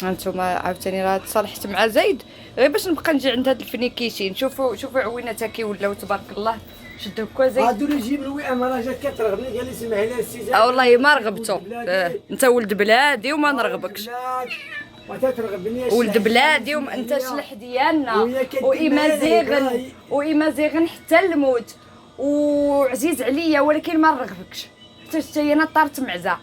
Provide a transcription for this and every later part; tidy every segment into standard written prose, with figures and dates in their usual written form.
هانتوما عاوتاني راه تصالحت مع زايد غير باش نبقى نجي عند هاد الفنيكيشين. شوفوا عويناتها كي ولاو تبارك الله. شدوا هكا زايد. هادو اللي يجيب الوئام راه جات كترغبني قال لي سمح لي السي زايد. والله ما رغبتو. انت ولد بلادي وما نرغبكش. وتترغبني ولد بلادي وانت شلح ديالنا وإمازيغن حتى الموت وعزيز عليا، ولكن ما نرغبكش حتى انا طارت معزه.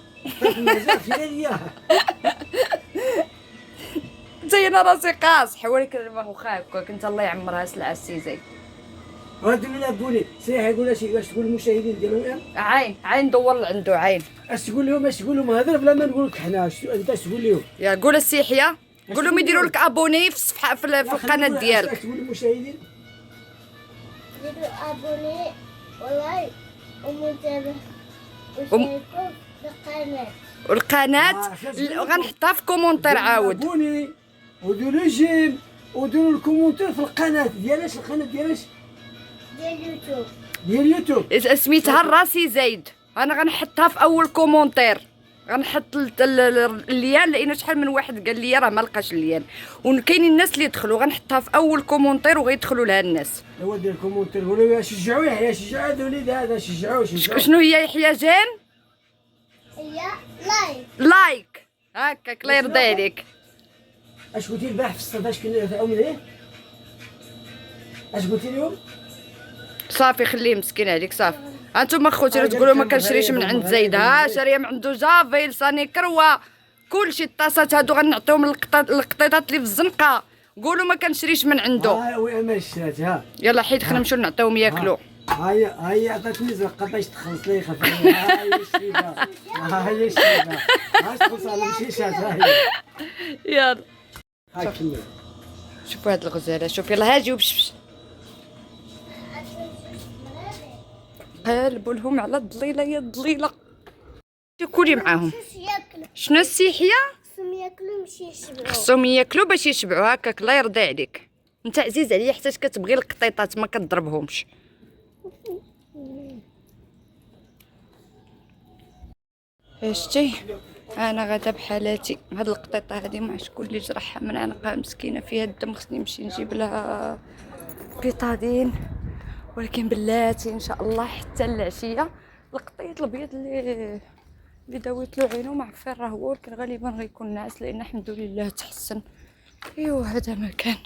حتى انا راسي قاصح، ولكن ما واخا هكاك انت الله يعمرها سلعه السي زايد. هادو اللي لابوني سيح يقول شي واش تقول للمشاهدين ديالو عين دور لعندو عين. اش تقول لهم هضر بلا ما نقول لك حنا انت اش تقول لهم؟ يا قول السيحيه قول لهم يديروا لك ابوني في الصفحه في القناه ديالك. اش تقول للمشاهدين؟ ديروا ابوني ولايك ومتابعة وشاركوا في القناة. غنحطها في كومونتير عاود. ابوني وديروا جيم وديروا الكومونتير في القناه ديالاش. القناه ديالاش؟ ديال يوتيوب. سميتها الراسي زايد. انا غنحطها في اول كومونتير. غنحط الليان لانه شحال من واحد قال لي راه ما لقاش الليان، وكاينين الناس اللي يدخلوا. غنحطها في اول كومونتير وغيدخلوا لها الناس. هو دير الكومونتير قولوا شجعوا يحيى، شجعوا هذا الوليد هذا، شجعوا. شنو هي يحيى جان؟ هي لايك هكاك الله يرضي عليك. اش قلتي البارح في الصدى؟ اش كنا نفعوا من ايه؟ اش قلتي لهم؟ صافي خليه مسكين عليك صافي. هانتوما خوتي تقولوا ما كنشريش من عند زايد. شاريه من عنده جافيل سانيكر وكلشي. الطاسات هادو غنعطيهم القطيطات اللي في الزنقه. قولوا ما كنشريش من عنده. وي ما شرات. يلا حيد خلينا نمشيو نعطيهم ياكلوا. هاي عطاتني زرقه باش تخلص لي خفيف. هاي الشيبه هاي الشيبه باش تخلص على المشيشات. هاي يلا هاي كمل. شوفوا هاد الغزاله. شوف يلا هاجيو بشبش. قلبوا لهم على الضليله يا الضليله. كولي معاهم. شنو السيحيه؟ خصهم ياكلوا باش يشبعوا. هكاك الله يرضي عليك. انت عزيز عليا حتى كتبغي القطيطات ما كتضربهمش. شتي انا غادا بحالاتي. هاد القطيطه هادي ما شكون اللي جرحها من عنقها مسكينه فيها الدم. خصني نمشي نجيب لها بيطادين، ولكن بلاتي ان شاء الله حتى العشيه. القطيط الابيض اللي داويت له عينو ما عرفين راه هو، ولكن غالبا غيكون ناعس لان الحمد لله تحسن. ايوا هذا مكان